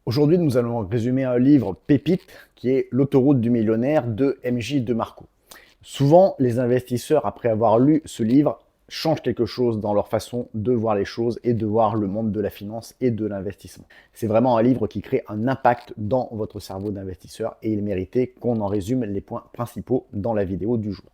Aujourd'hui, nous allons résumer un livre pépite qui est L'autoroute du millionnaire de MJ DeMarco. Souvent, les investisseurs, après avoir lu ce livre, changent quelque chose dans leur façon de voir les choses et de voir le monde de la finance et de l'investissement. C'est vraiment un livre qui crée un impact dans votre cerveau d'investisseur et il méritait qu'on en résume les points principaux dans la vidéo du jour.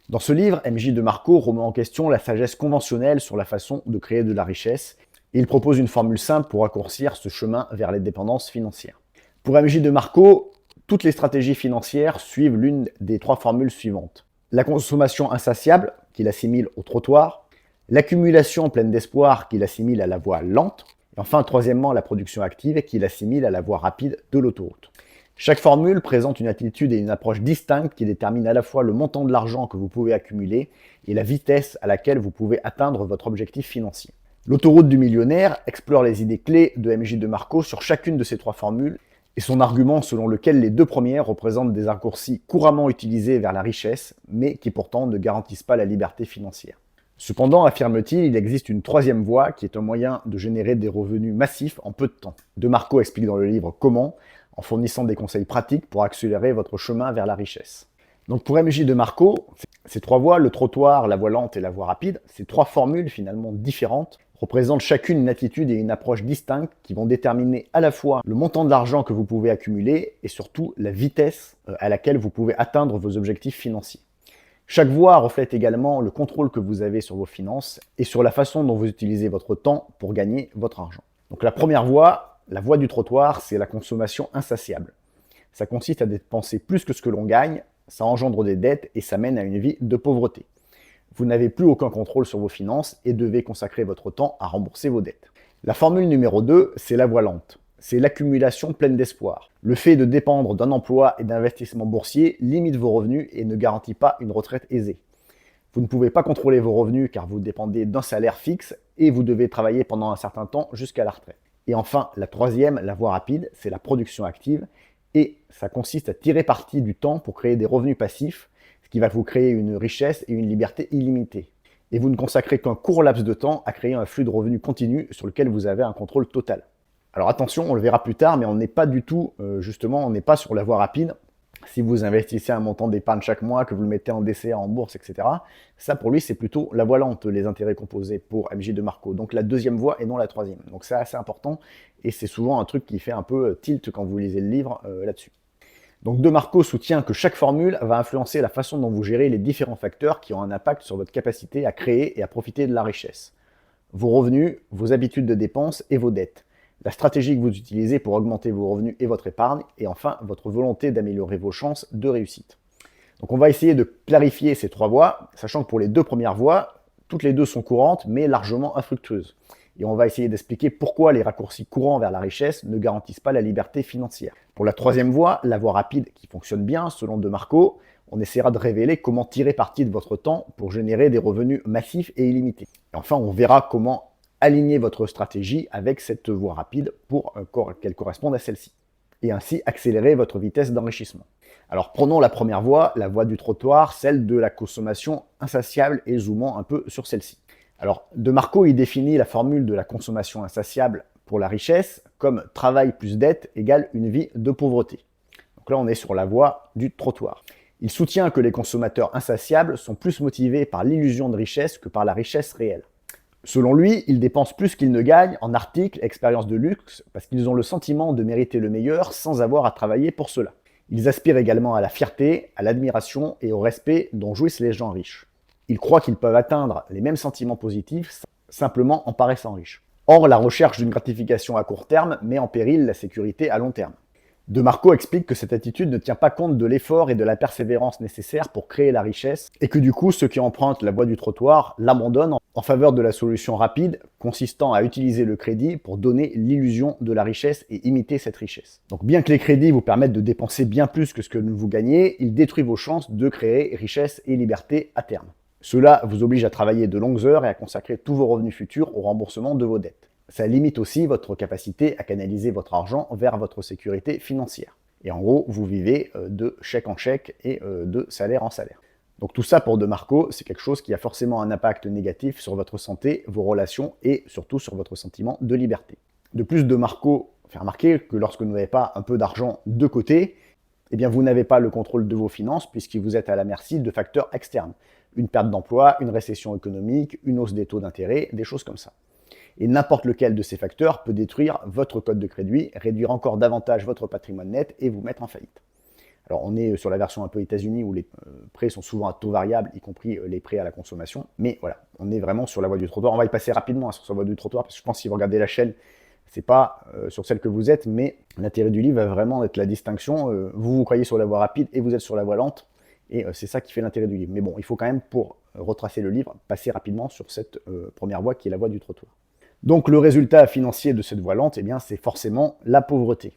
Dans ce livre, MJ DeMarco remet en question la sagesse conventionnelle sur la façon de créer de la richesse et il propose une formule simple pour raccourcir ce chemin vers les dépendances financières. Pour MJ DeMarco, toutes les stratégies financières suivent l'une des trois formules suivantes. La consommation insatiable, qu'il assimile au trottoir, l'accumulation pleine d'espoir, qu'il assimile à la voie lente, et enfin, troisièmement, la production active, qu'il assimile à la voie rapide de l'autoroute. Chaque formule présente une attitude et une approche distinctes qui déterminent à la fois le montant de l'argent que vous pouvez accumuler et la vitesse à laquelle vous pouvez atteindre votre objectif financier. L'autoroute du millionnaire explore les idées clés de MJ DeMarco sur chacune de ces trois formules et son argument selon lequel les deux premières représentent des raccourcis couramment utilisés vers la richesse, mais qui pourtant ne garantissent pas la liberté financière. Cependant, affirme-t-il, il existe une troisième voie qui est un moyen de générer des revenus massifs en peu de temps. DeMarco explique dans le livre comment, en fournissant des conseils pratiques pour accélérer votre chemin vers la richesse. Donc pour MJ DeMarco, ces trois voies, le trottoir, la voie lente et la voie rapide, ces trois formules finalement différentes, représentent chacune une attitude et une approche distinctes qui vont déterminer à la fois le montant de l'argent que vous pouvez accumuler et surtout la vitesse à laquelle vous pouvez atteindre vos objectifs financiers. Chaque voie reflète également le contrôle que vous avez sur vos finances et sur la façon dont vous utilisez votre temps pour gagner votre argent. Donc la première voie, la voie du trottoir, c'est la consommation insatiable. Ça consiste à dépenser plus que ce que l'on gagne, ça engendre des dettes et ça mène à une vie de pauvreté. Vous n'avez plus aucun contrôle sur vos finances et devez consacrer votre temps à rembourser vos dettes. La formule numéro 2, c'est la voie lente. C'est l'accumulation pleine d'espoir. Le fait de dépendre d'un emploi et d'investissement boursier limite vos revenus et ne garantit pas une retraite aisée. Vous ne pouvez pas contrôler vos revenus car vous dépendez d'un salaire fixe et vous devez travailler pendant un certain temps jusqu'à la retraite. Et enfin, la troisième, la voie rapide, c'est la production active et ça consiste à tirer parti du temps pour créer des revenus passifs, ce qui va vous créer une richesse et une liberté illimitée. Et vous ne consacrez qu'un court laps de temps à créer un flux de revenus continu sur lequel vous avez un contrôle total. Alors attention, on le verra plus tard, mais on n'est pas du tout, on n'est pas sur la voie rapide. Si vous investissez un montant d'épargne chaque mois, que vous le mettez en DCA, en bourse, etc., ça pour lui c'est plutôt la voie lente, les intérêts composés pour MJ DeMarco. Donc la deuxième voie et non la troisième. Donc c'est assez important et c'est souvent un truc qui fait un peu tilt quand vous lisez le livre là-dessus. Donc DeMarco soutient que chaque formule va influencer la façon dont vous gérez les différents facteurs qui ont un impact sur votre capacité à créer et à profiter de la richesse. Vos revenus, vos habitudes de dépenses et vos dettes. La stratégie que vous utilisez pour augmenter vos revenus et votre épargne, et enfin votre volonté d'améliorer vos chances de réussite. Donc on va essayer de clarifier ces trois voies, sachant que pour les deux premières voies, toutes les deux sont courantes, mais largement infructueuses. Et on va essayer d'expliquer pourquoi les raccourcis courants vers la richesse ne garantissent pas la liberté financière. Pour la troisième voie, la voie rapide qui fonctionne bien selon DeMarco, on essaiera de révéler comment tirer parti de votre temps pour générer des revenus massifs et illimités. Et enfin, on verra comment aligner votre stratégie avec cette voie rapide pour qu'elle corresponde à celle-ci. Et ainsi accélérer votre vitesse d'enrichissement. Alors prenons la première voie, la voie du trottoir, celle de la consommation insatiable et zoomant un peu sur celle-ci. Alors DeMarco il définit la formule de la consommation insatiable pour la richesse comme travail plus dette égale une vie de pauvreté. Donc là on est sur la voie du trottoir. Il soutient que les consommateurs insatiables sont plus motivés par l'illusion de richesse que par la richesse réelle. Selon lui, ils dépensent plus qu'ils ne gagnent en articles, expériences de luxe, parce qu'ils ont le sentiment de mériter le meilleur sans avoir à travailler pour cela. Ils aspirent également à la fierté, à l'admiration et au respect dont jouissent les gens riches. Ils croient qu'ils peuvent atteindre les mêmes sentiments positifs simplement en paraissant riches. Or, la recherche d'une gratification à court terme met en péril la sécurité à long terme. DeMarco explique que cette attitude ne tient pas compte de l'effort et de la persévérance nécessaires pour créer la richesse, et que du coup, ceux qui empruntent la voie du trottoir l'abandonnent en faveur de la solution rapide, consistant à utiliser le crédit pour donner l'illusion de la richesse et imiter cette richesse. Donc bien que les crédits vous permettent de dépenser bien plus que ce que vous gagnez, ils détruisent vos chances de créer richesse et liberté à terme. Cela vous oblige à travailler de longues heures et à consacrer tous vos revenus futurs au remboursement de vos dettes. ça limite aussi votre capacité à canaliser votre argent vers votre sécurité financière. Et en gros, vous vivez de chèque en chèque et de salaire en salaire. Donc tout ça pour De Marco, c'est quelque chose qui a forcément un impact négatif sur votre santé, vos relations et surtout sur votre sentiment de liberté. De plus, De Marco fait remarquer que lorsque vous n'avez pas un peu d'argent de côté, eh bien vous n'avez pas le contrôle de vos finances puisque vous êtes à la merci de facteurs externes. Une perte d'emploi, une récession économique, une hausse des taux d'intérêt, des choses comme ça. Et n'importe lequel de ces facteurs peut détruire votre code de crédit, réduire encore davantage votre patrimoine net et vous mettre en faillite. Alors on est sur la version un peu États-Unis où les prêts sont souvent à taux variable, y compris les prêts à la consommation. Mais voilà, on est vraiment sur la voie du trottoir. On va y passer rapidement sur la voie du trottoir parce que je pense que si vous regardez la chaîne, c'est pas sur celle que vous êtes, mais l'intérêt du livre va vraiment être la distinction. Vous croyez sur la voie rapide et vous êtes sur la voie lente. Et c'est ça qui fait l'intérêt du livre. Mais bon, il faut quand même, pour retracer le livre, passer rapidement sur cette première voie qui est la voie du trottoir. Donc le résultat financier de cette voie lente, eh bien, c'est forcément la pauvreté.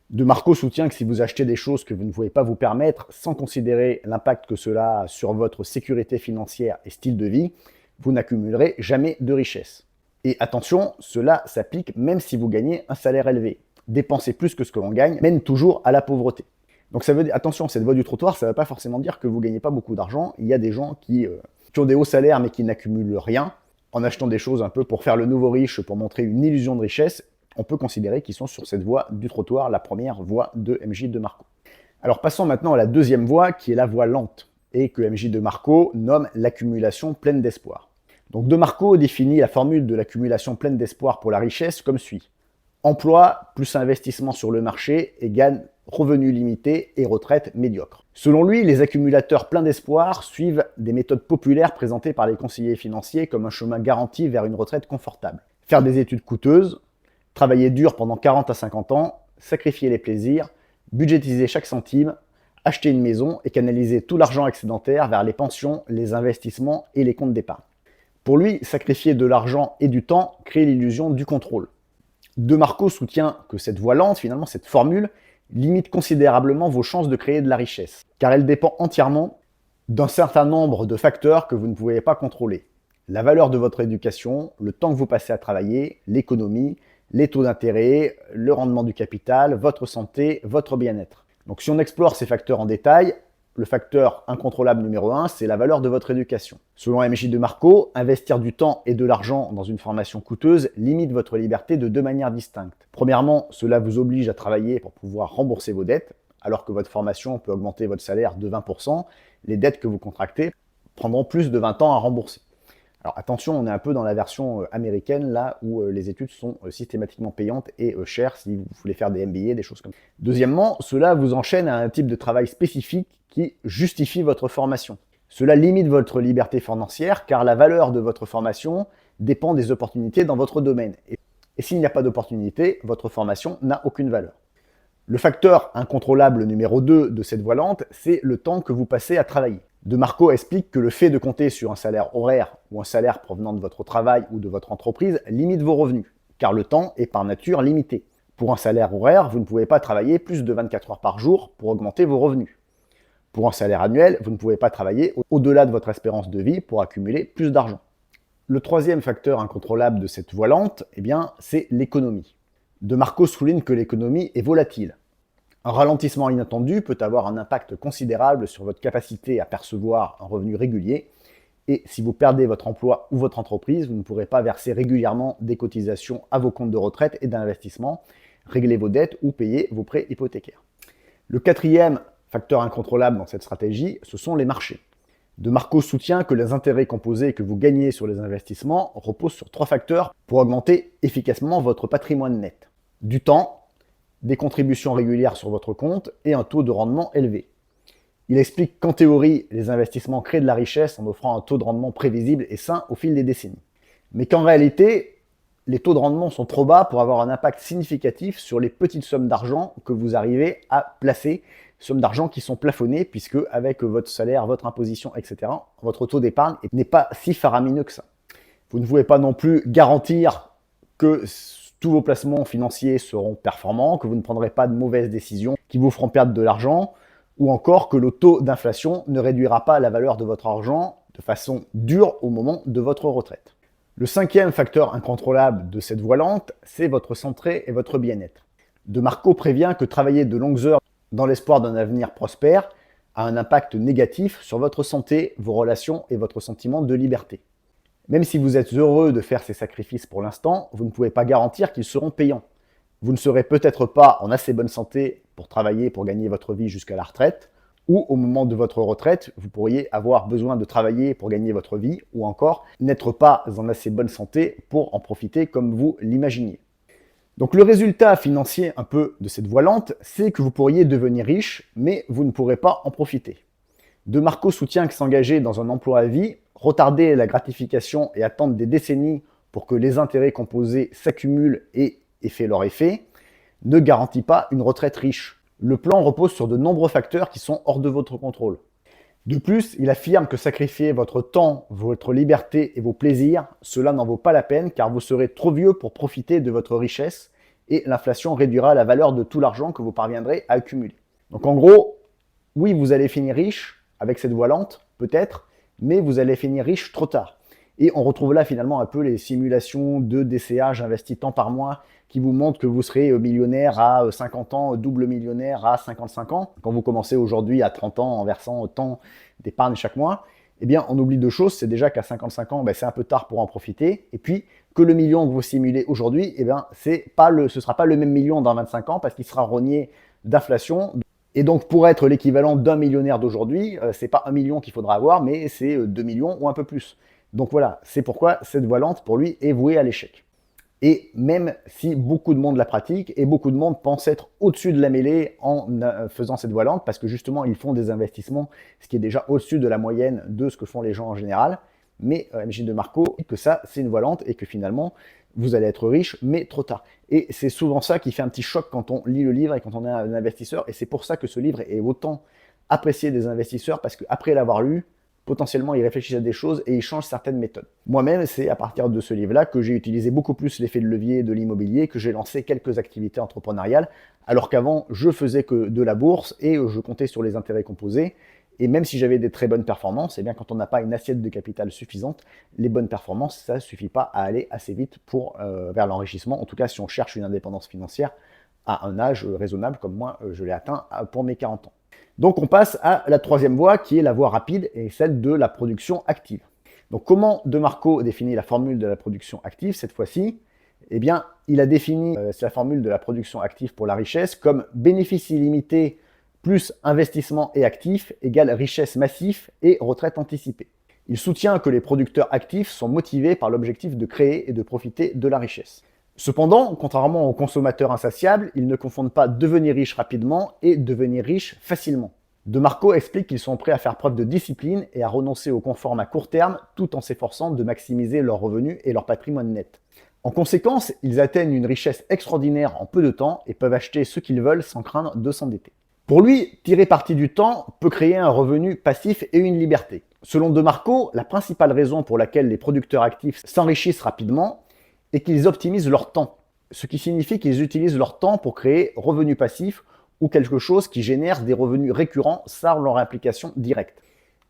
De Marco soutient que si vous achetez des choses que vous ne pouvez pas vous permettre, sans considérer l'impact que cela a sur votre sécurité financière et style de vie, vous n'accumulerez jamais de richesse. Et attention, cela s'applique même si vous gagnez un salaire élevé. Dépenser plus que ce que l'on gagne mène toujours à la pauvreté. Donc ça veut dire, attention, cette voie du trottoir, ça ne veut pas forcément dire que vous ne gagnez pas beaucoup d'argent. Il y a des gens qui ont des hauts salaires mais qui n'accumulent rien, en achetant des choses un peu pour faire le nouveau riche, pour montrer une illusion de richesse. On peut considérer qu'ils sont sur cette voie du trottoir, la première voie de MJ De Marco. Alors passons maintenant à la deuxième voie, qui est la voie lente, et que MJ De Marco nomme l'accumulation pleine d'espoir. Donc De Marco définit la formule de l'accumulation pleine d'espoir pour la richesse comme suit. Emploi plus investissement sur le marché égale revenus limités et retraite médiocre. Selon lui, les accumulateurs pleins d'espoir suivent des méthodes populaires présentées par les conseillers financiers comme un chemin garanti vers une retraite confortable. Faire des études coûteuses, travailler dur pendant 40 à 50 ans, sacrifier les plaisirs, budgétiser chaque centime, acheter une maison et canaliser tout l'argent excédentaire vers les pensions, les investissements et les comptes d'épargne. Pour lui, sacrifier de l'argent et du temps crée l'illusion du contrôle. De Marco soutient que cette voie lente, finalement cette formule, limite considérablement vos chances de créer de la richesse, car elle dépend entièrement d'un certain nombre de facteurs que vous ne pouvez pas contrôler. La valeur de votre éducation, le temps que vous passez à travailler, l'économie, les taux d'intérêt, le rendement du capital, votre santé, votre bien-être. Donc si on explore ces facteurs en détail, le facteur incontrôlable numéro 1, c'est la valeur de votre éducation. Selon MJ De Marco, investir du temps et de l'argent dans une formation coûteuse limite votre liberté de deux manières distinctes. Premièrement, cela vous oblige à travailler pour pouvoir rembourser vos dettes, alors que votre formation peut augmenter votre salaire de 20%, les dettes que vous contractez prendront plus de 20 ans à rembourser. Alors attention, on est un peu dans la version américaine, là où les études sont systématiquement payantes et chères si vous voulez faire des MBA, des choses comme ça. Deuxièmement, cela vous enchaîne à un type de travail spécifique qui justifie votre formation. Cela limite votre liberté financière car la valeur de votre formation dépend des opportunités dans votre domaine. Et s'il n'y a pas d'opportunité, votre formation n'a aucune valeur. Le facteur incontrôlable numéro 2 de cette voie lente, c'est le temps que vous passez à travailler. De Marco explique que le fait de compter sur un salaire horaire ou un salaire provenant de votre travail ou de votre entreprise limite vos revenus, car le temps est par nature limité. Pour un salaire horaire, vous ne pouvez pas travailler plus de 24 heures par jour pour augmenter vos revenus. Pour un salaire annuel, vous ne pouvez pas travailler au-delà de votre espérance de vie pour accumuler plus d'argent. Le troisième facteur incontrôlable de cette voie lente, eh bien, c'est l'économie. De Marco souligne que l'économie est volatile. Un ralentissement inattendu peut avoir un impact considérable sur votre capacité à percevoir un revenu régulier. Et si vous perdez votre emploi ou votre entreprise, vous ne pourrez pas verser régulièrement des cotisations à vos comptes de retraite et d'investissement, régler vos dettes ou payer vos prêts hypothécaires. Le quatrième facteur incontrôlable dans cette stratégie, ce sont les marchés. De Marco soutient que les intérêts composés que vous gagnez sur les investissements reposent sur trois facteurs pour augmenter efficacement votre patrimoine net. Du temps, des contributions régulières sur votre compte et un taux de rendement élevé. Il explique qu'en théorie, les investissements créent de la richesse en offrant un taux de rendement prévisible et sain au fil des décennies. Mais qu'en réalité, les taux de rendement sont trop bas pour avoir un impact significatif sur les petites sommes d'argent que vous arrivez à placer, sommes d'argent qui sont plafonnées puisque avec votre salaire, votre imposition, etc., votre taux d'épargne n'est pas si faramineux que ça. Vous ne pouvez pas non plus garantir que tous vos placements financiers seront performants, que vous ne prendrez pas de mauvaises décisions qui vous feront perdre de l'argent, ou encore que le taux d'inflation ne réduira pas la valeur de votre argent de façon dure au moment de votre retraite. Le cinquième facteur incontrôlable de cette voie lente, c'est votre santé et votre bien-être. De Marco prévient que travailler de longues heures dans l'espoir d'un avenir prospère a un impact négatif sur votre santé, vos relations et votre sentiment de liberté. Même si vous êtes heureux de faire ces sacrifices pour l'instant, vous ne pouvez pas garantir qu'ils seront payants. Vous ne serez peut-être pas en assez bonne santé pour travailler, pour gagner votre vie jusqu'à la retraite, ou au moment de votre retraite, vous pourriez avoir besoin de travailler pour gagner votre vie, ou encore n'être pas en assez bonne santé pour en profiter comme vous l'imaginiez. Donc le résultat financier un peu de cette voie lente, c'est que vous pourriez devenir riche, mais vous ne pourrez pas en profiter. De Marco soutient que s'engager dans un emploi à vie, retarder la gratification et attendre des décennies pour que les intérêts composés s'accumulent et aient fait leur effet, ne garantit pas une retraite riche. Le plan repose sur de nombreux facteurs qui sont hors de votre contrôle. De plus, il affirme que sacrifier votre temps, votre liberté et vos plaisirs, cela n'en vaut pas la peine car vous serez trop vieux pour profiter de votre richesse et l'inflation réduira la valeur de tout l'argent que vous parviendrez à accumuler. Donc en gros, oui, vous allez finir riche avec cette voie lente, peut-être, mais vous allez finir riche trop tard. Et on retrouve là finalement un peu les simulations de DCA, j'investis tant par mois, qui vous montrent que vous serez millionnaire à 50 ans, double millionnaire à 55 ans. Quand vous commencez aujourd'hui à 30 ans en versant tant d'épargne chaque mois, eh bien on oublie deux choses, c'est déjà qu'à 55 ans, c'est un peu tard pour en profiter, et puis que le million que vous simulez aujourd'hui, ce ne sera pas le même million dans 25 ans parce qu'il sera rogné d'inflation. Et donc, pour être l'équivalent d'un millionnaire d'aujourd'hui, c'est pas 1 million qu'il faudra avoir, mais c'est 2 millions ou un peu plus. Donc voilà, c'est pourquoi cette voie lente, pour lui, est vouée à l'échec. Et même si beaucoup de monde la pratique, et beaucoup de monde pense être au-dessus de la mêlée en faisant cette voie lente, parce que justement, ils font des investissements, ce qui est déjà au-dessus de la moyenne de ce que font les gens en général. Mais MJ de Marco dit que ça, c'est une voie lente, et que finalement, vous allez être riche, mais trop tard. Et c'est souvent ça qui fait un petit choc quand on lit le livre et quand on est un investisseur. Et c'est pour ça que ce livre est autant apprécié des investisseurs, parce qu'après l'avoir lu, potentiellement, ils réfléchissent à des choses et ils changent certaines méthodes. Moi-même, c'est à partir de ce livre-là que j'ai utilisé beaucoup plus l'effet de levier de l'immobilier, que j'ai lancé quelques activités entrepreneuriales, alors qu'avant, je faisais que de la bourse et je comptais sur les intérêts composés. Et même si j'avais des très bonnes performances, eh bien, quand on n'a pas une assiette de capital suffisante, les bonnes performances, ça ne suffit pas à aller assez vite vers l'enrichissement. En tout cas, si on cherche une indépendance financière à un âge raisonnable, comme moi, je l'ai atteint pour mes 40 ans. Donc on passe à la troisième voie, qui est la voie rapide, et celle de la production active. Donc comment De Marco définit la formule de la production active cette fois-ci? Eh bien, il a défini la formule de la production active pour la richesse comme bénéfice illimité plus investissement et actif égale richesse massif et retraite anticipée. Il soutient que les producteurs actifs sont motivés par l'objectif de créer et de profiter de la richesse. Cependant, contrairement aux consommateurs insatiables, ils ne confondent pas devenir riche rapidement et devenir riche facilement. De Marco explique qu'ils sont prêts à faire preuve de discipline et à renoncer au confort à court terme tout en s'efforçant de maximiser leurs revenus et leur patrimoine net. En conséquence, ils atteignent une richesse extraordinaire en peu de temps et peuvent acheter ce qu'ils veulent sans craindre de s'endetter. Pour lui, tirer parti du temps peut créer un revenu passif et une liberté. Selon De Marco, la principale raison pour laquelle les producteurs actifs s'enrichissent rapidement est qu'ils optimisent leur temps, ce qui signifie qu'ils utilisent leur temps pour créer revenus passifs ou quelque chose qui génère des revenus récurrents sans leur implication directe.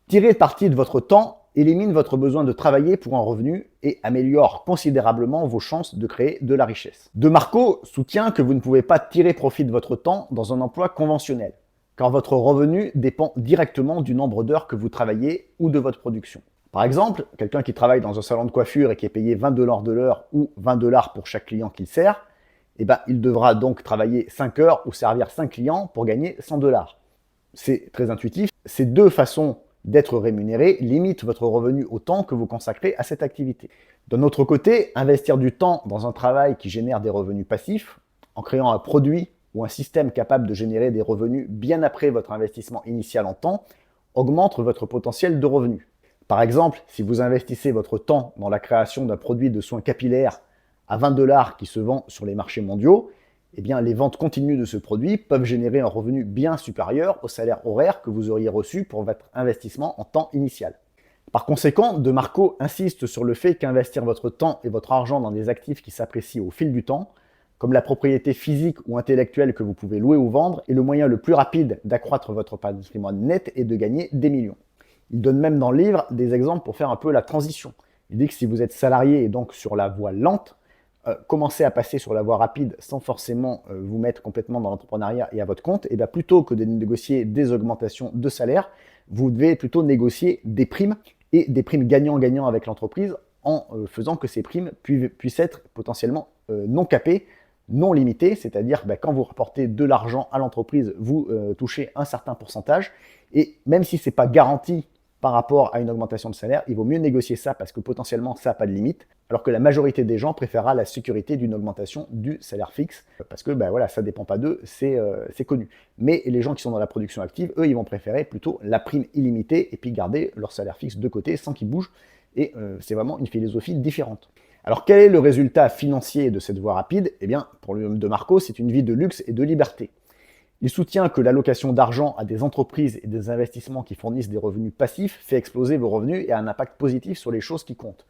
Tirer parti de votre temps élimine votre besoin de travailler pour un revenu et améliore considérablement vos chances de créer de la richesse. De Marco soutient que vous ne pouvez pas tirer profit de votre temps dans un emploi conventionnel, car votre revenu dépend directement du nombre d'heures que vous travaillez ou de votre production. Par exemple, quelqu'un qui travaille dans un salon de coiffure et qui est payé 20 $ de l'heure ou 20 $ pour chaque client qu'il sert, il devra donc travailler 5 heures ou servir 5 clients pour gagner 100 $. C'est très intuitif. Ces deux façons d'être rémunéré limite votre revenu au temps que vous consacrez à cette activité. D'un autre côté, investir du temps dans un travail qui génère des revenus passifs, en créant un produit ou un système capable de générer des revenus bien après votre investissement initial en temps, augmente votre potentiel de revenus. Par exemple, si vous investissez votre temps dans la création d'un produit de soins capillaires à 20 $ qui se vend sur les marchés mondiaux, eh bien, les ventes continues de ce produit peuvent générer un revenu bien supérieur au salaire horaire que vous auriez reçu pour votre investissement en temps initial. Par conséquent, De Marco insiste sur le fait qu'investir votre temps et votre argent dans des actifs qui s'apprécient au fil du temps, comme la propriété physique ou intellectuelle que vous pouvez louer ou vendre, est le moyen le plus rapide d'accroître votre patrimoine net et de gagner des millions. Il donne même dans le livre des exemples pour faire un peu la transition. Il dit que si vous êtes salarié et donc sur la voie lente, commencez à passer sur la voie rapide sans forcément vous mettre complètement dans l'entrepreneuriat et à votre compte, et bien plutôt que de négocier des augmentations de salaire, vous devez plutôt négocier des primes et des primes gagnant-gagnant avec l'entreprise en faisant que ces primes puissent être potentiellement non capées, non limitées, c'est-à-dire quand vous rapportez de l'argent à l'entreprise, vous touchez un certain pourcentage, et même si ce n'est pas garanti par rapport à une augmentation de salaire, il vaut mieux négocier ça parce que potentiellement ça n'a pas de limite, alors que la majorité des gens préférera la sécurité d'une augmentation du salaire fixe, parce que voilà, ça ne dépend pas d'eux, c'est connu. Mais les gens qui sont dans la production active, eux, ils vont préférer plutôt la prime illimitée et puis garder leur salaire fixe de côté sans qu'ils bougent, et c'est vraiment une philosophie différente. Alors quel est le résultat financier de cette voie rapide? Eh bien, pour De Marco, c'est une vie de luxe et de liberté. Il soutient que l'allocation d'argent à des entreprises et des investissements qui fournissent des revenus passifs fait exploser vos revenus et a un impact positif sur les choses qui comptent.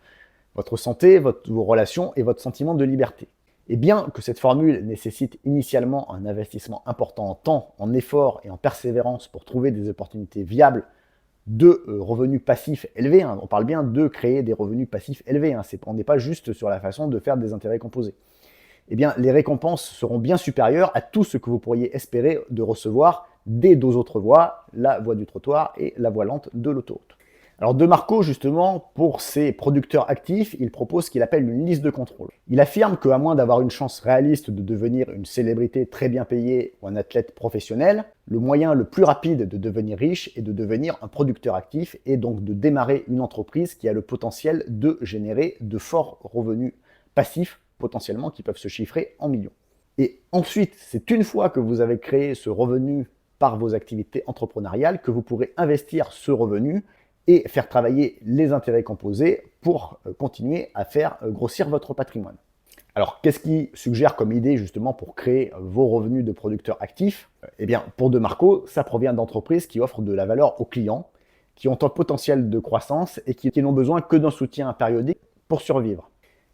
Votre santé, vos relations et votre sentiment de liberté. Et bien que cette formule nécessite initialement un investissement important en temps, en effort et en persévérance pour trouver des opportunités viables de revenus passifs élevés, on parle bien de créer des revenus passifs élevés, on n'est pas juste sur la façon de faire des intérêts composés. Eh bien, les récompenses seront bien supérieures à tout ce que vous pourriez espérer de recevoir des deux autres voies, la voie du trottoir et la voie lente de l'autoroute. Alors De Marco, justement, pour ses producteurs actifs, il propose ce qu'il appelle une liste de contrôle. Il affirme qu'à moins d'avoir une chance réaliste de devenir une célébrité très bien payée ou un athlète professionnel, le moyen le plus rapide de devenir riche est de devenir un producteur actif et donc de démarrer une entreprise qui a le potentiel de générer de forts revenus passifs potentiellement qui peuvent se chiffrer en millions. Et ensuite, c'est une fois que vous avez créé ce revenu par vos activités entrepreneuriales que vous pourrez investir ce revenu et faire travailler les intérêts composés pour continuer à faire grossir votre patrimoine. Alors, qu'est-ce qu'il suggère comme idée justement pour créer vos revenus de producteurs actifs? Eh bien, pour De Marco, ça provient d'entreprises qui offrent de la valeur aux clients, qui ont un potentiel de croissance et qui n'ont besoin que d'un soutien périodique pour survivre.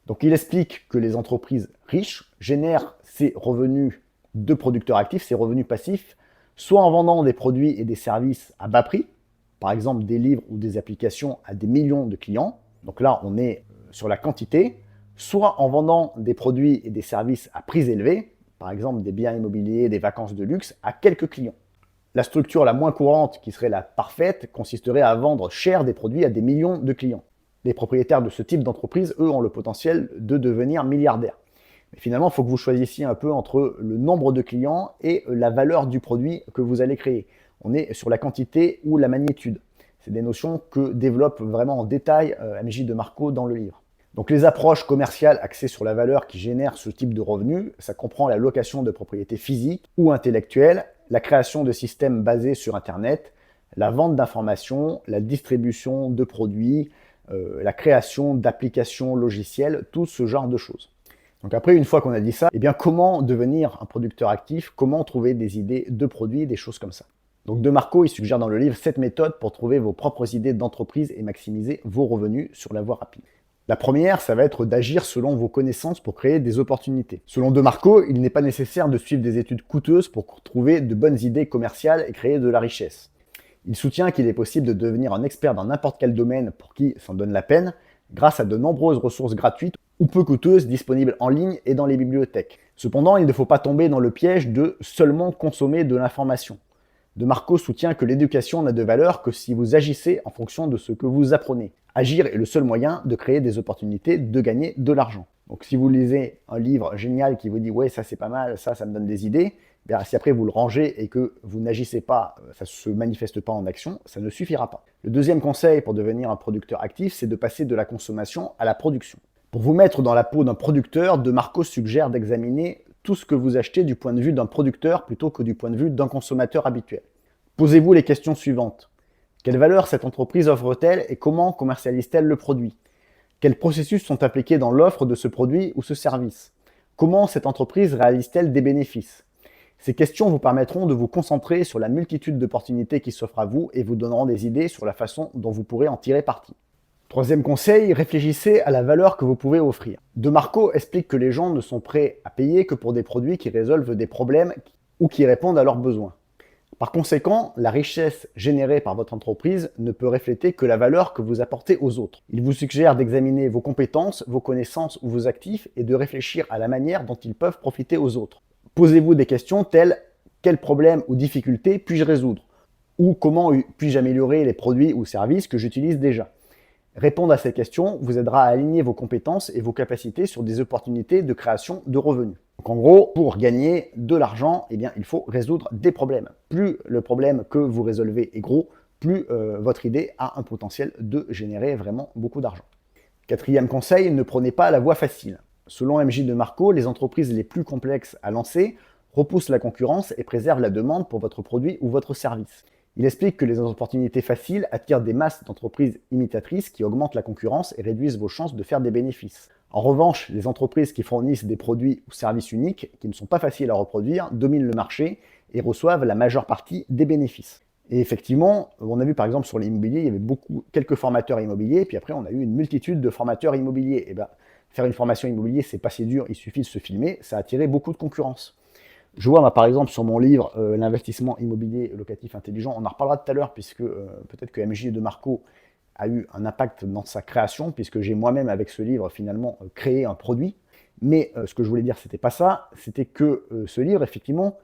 Donc il explique que les entreprises riches génèrent ces revenus de producteurs actifs, ces revenus passifs, soit en vendant des produits et des services à bas prix, par exemple des livres ou des applications à des millions de clients, donc là on est sur la quantité, soit en vendant des produits et des services à prix élevés, par exemple des biens immobiliers, des vacances de luxe, à quelques clients. La structure la moins courante, qui serait la parfaite, consisterait à vendre cher des produits à des millions de clients. Les propriétaires de ce type d'entreprise, eux, ont le potentiel de devenir milliardaires. Mais finalement, il faut que vous choisissiez un peu entre le nombre de clients et la valeur du produit que vous allez créer. On est sur la quantité ou la magnitude. C'est des notions que développe vraiment en détail MJ De Marco dans le livre. Donc les approches commerciales axées sur la valeur qui génèrent ce type de revenus, ça comprend la location de propriétés physiques ou intellectuelles, la création de systèmes basés sur Internet, la vente d'informations, la distribution de produits, la création d'applications logicielles, tout ce genre de choses. Donc après, une fois qu'on a dit ça, eh bien comment devenir un producteur actif, comment trouver des idées de produits, des choses comme ça. Donc De Marco, il suggère dans le livre 7 méthodes pour trouver vos propres idées d'entreprise et maximiser vos revenus sur la voie rapide. La première, ça va être d'agir selon vos connaissances pour créer des opportunités. Selon De Marco, il n'est pas nécessaire de suivre des études coûteuses pour trouver de bonnes idées commerciales et créer de la richesse. Il soutient qu'il est possible de devenir un expert dans n'importe quel domaine pour qui s'en donne la peine, grâce à de nombreuses ressources gratuites ou peu coûteuses disponibles en ligne et dans les bibliothèques. Cependant, il ne faut pas tomber dans le piège de seulement consommer de l'information. De Marco soutient que l'éducation n'a de valeur que si vous agissez en fonction de ce que vous apprenez. Agir est le seul moyen de créer des opportunités, de gagner de l'argent. Donc si vous lisez un livre génial qui vous dit « ouais, ça c'est pas mal, ça me donne des idées », bien, si après vous le rangez et que vous n'agissez pas, ça ne se manifeste pas en action, ça ne suffira pas. Le deuxième conseil pour devenir un producteur actif, c'est de passer de la consommation à la production. Pour vous mettre dans la peau d'un producteur, De Marco suggère d'examiner tout ce que vous achetez du point de vue d'un producteur plutôt que du point de vue d'un consommateur habituel. Posez-vous les questions suivantes. Quelle valeur cette entreprise offre-t-elle et comment commercialise-t-elle le produit? Quels processus sont appliqués dans l'offre de ce produit ou ce service? Comment cette entreprise réalise-t-elle des bénéfices? Ces questions vous permettront de vous concentrer sur la multitude d'opportunités qui s'offrent à vous et vous donneront des idées sur la façon dont vous pourrez en tirer parti. Troisième conseil, réfléchissez à la valeur que vous pouvez offrir. De Marco explique que les gens ne sont prêts à payer que pour des produits qui résolvent des problèmes ou qui répondent à leurs besoins. Par conséquent, la richesse générée par votre entreprise ne peut refléter que la valeur que vous apportez aux autres. Il vous suggère d'examiner vos compétences, vos connaissances ou vos actifs et de réfléchir à la manière dont ils peuvent profiter aux autres. Posez-vous des questions telles: quels problèmes ou difficultés puis-je résoudre? Ou comment puis-je améliorer les produits ou services que j'utilise déjà? Répondre à ces questions vous aidera à aligner vos compétences et vos capacités sur des opportunités de création de revenus. Donc en gros, pour gagner de l'argent, eh bien, il faut résoudre des problèmes. Plus le problème que vous résolvez est gros, plus votre idée a un potentiel de générer vraiment beaucoup d'argent. Quatrième conseil, ne prenez pas la voie facile. Selon MJ de Marco, les entreprises les plus complexes à lancer repoussent la concurrence et préservent la demande pour votre produit ou votre service. Il explique que les opportunités faciles attirent des masses d'entreprises imitatrices qui augmentent la concurrence et réduisent vos chances de faire des bénéfices. En revanche, les entreprises qui fournissent des produits ou services uniques, qui ne sont pas faciles à reproduire, dominent le marché et reçoivent la majeure partie des bénéfices. Et effectivement, on a vu par exemple sur l'immobilier, il y avait quelques formateurs immobiliers, puis après on a eu une multitude de formateurs immobiliers. Et faire une formation immobilier, c'est pas si dur, il suffit de se filmer, ça a attiré beaucoup de concurrence. Je vois, moi, par exemple, sur mon livre, l'investissement immobilier locatif intelligent, on en reparlera tout à l'heure, puisque peut-être que MJ de Marco a eu un impact dans sa création, puisque j'ai moi-même, avec ce livre, finalement, créé un produit. Mais ce que je voulais dire, c'était pas ça, c'était que ce livre, effectivement,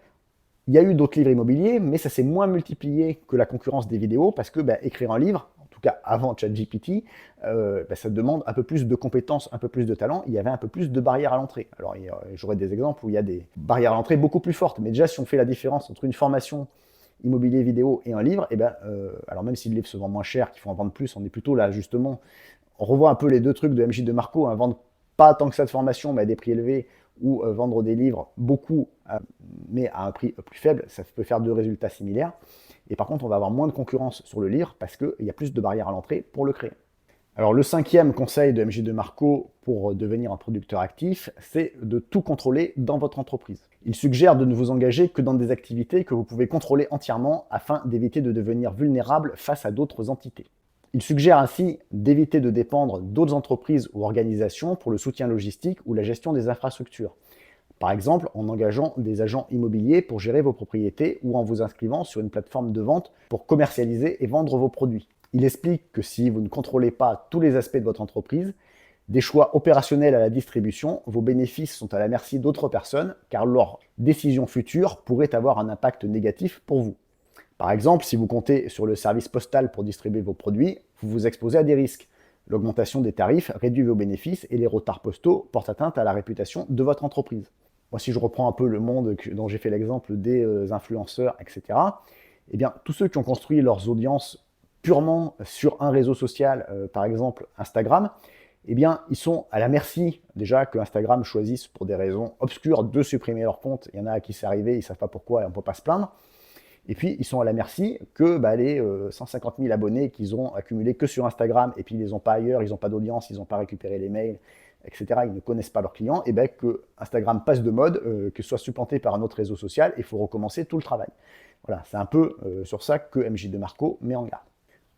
il y a eu d'autres livres immobiliers, mais ça s'est moins multiplié que la concurrence des vidéos, parce que écrire un livre, en tout cas avant ChatGPT, ça demande un peu plus de compétences, un peu plus de talent, il y avait un peu plus de barrières à l'entrée. Alors j'aurais des exemples où il y a des barrières à l'entrée beaucoup plus fortes, mais déjà si on fait la différence entre une formation immobilier vidéo et un livre, alors même si le livre se vend moins cher, qu'il faut en vendre plus, on est plutôt là justement, on revoit un peu les deux trucs de MJ de Marco, vendre pas tant que ça de formation, mais à des prix élevés, ou vendre des livres beaucoup, mais à un prix plus faible, ça peut faire deux résultats similaires. Et par contre, on va avoir moins de concurrence sur le livre parce qu'il y a plus de barrières à l'entrée pour le créer. Alors le cinquième conseil de MJ de Marco pour devenir un producteur actif, c'est de tout contrôler dans votre entreprise. Il suggère de ne vous engager que dans des activités que vous pouvez contrôler entièrement afin d'éviter de devenir vulnérable face à d'autres entités. Il suggère ainsi d'éviter de dépendre d'autres entreprises ou organisations pour le soutien logistique ou la gestion des infrastructures. Par exemple, en engageant des agents immobiliers pour gérer vos propriétés ou en vous inscrivant sur une plateforme de vente pour commercialiser et vendre vos produits. Il explique que si vous ne contrôlez pas tous les aspects de votre entreprise, des choix opérationnels à la distribution, vos bénéfices sont à la merci d'autres personnes car leurs décisions futures pourraient avoir un impact négatif pour vous. Par exemple, si vous comptez sur le service postal pour distribuer vos produits, vous vous exposez à des risques. L'augmentation des tarifs réduit vos bénéfices et les retards postaux portent atteinte à la réputation de votre entreprise. Moi, si je reprends un peu le monde dont j'ai fait l'exemple des influenceurs, etc., eh bien, tous ceux qui ont construit leurs audiences purement sur un réseau social, par exemple Instagram, eh bien, ils sont à la merci, déjà, que Instagram choisisse pour des raisons obscures de supprimer leur compte. Il y en a à qui c'est arrivé, ils ne savent pas pourquoi et on ne peut pas se plaindre. Et puis, ils sont à la merci que les 150 000 abonnés qu'ils ont accumulés que sur Instagram, et puis ils les ont pas ailleurs, ils n'ont pas d'audience, ils n'ont pas récupéré les mails, etc., ils ne connaissent pas leurs clients, et que Instagram passe de mode, que ce soit supplanté par un autre réseau social, et il faut recommencer tout le travail. Voilà, c'est un peu sur ça que MJ de Marco met en garde.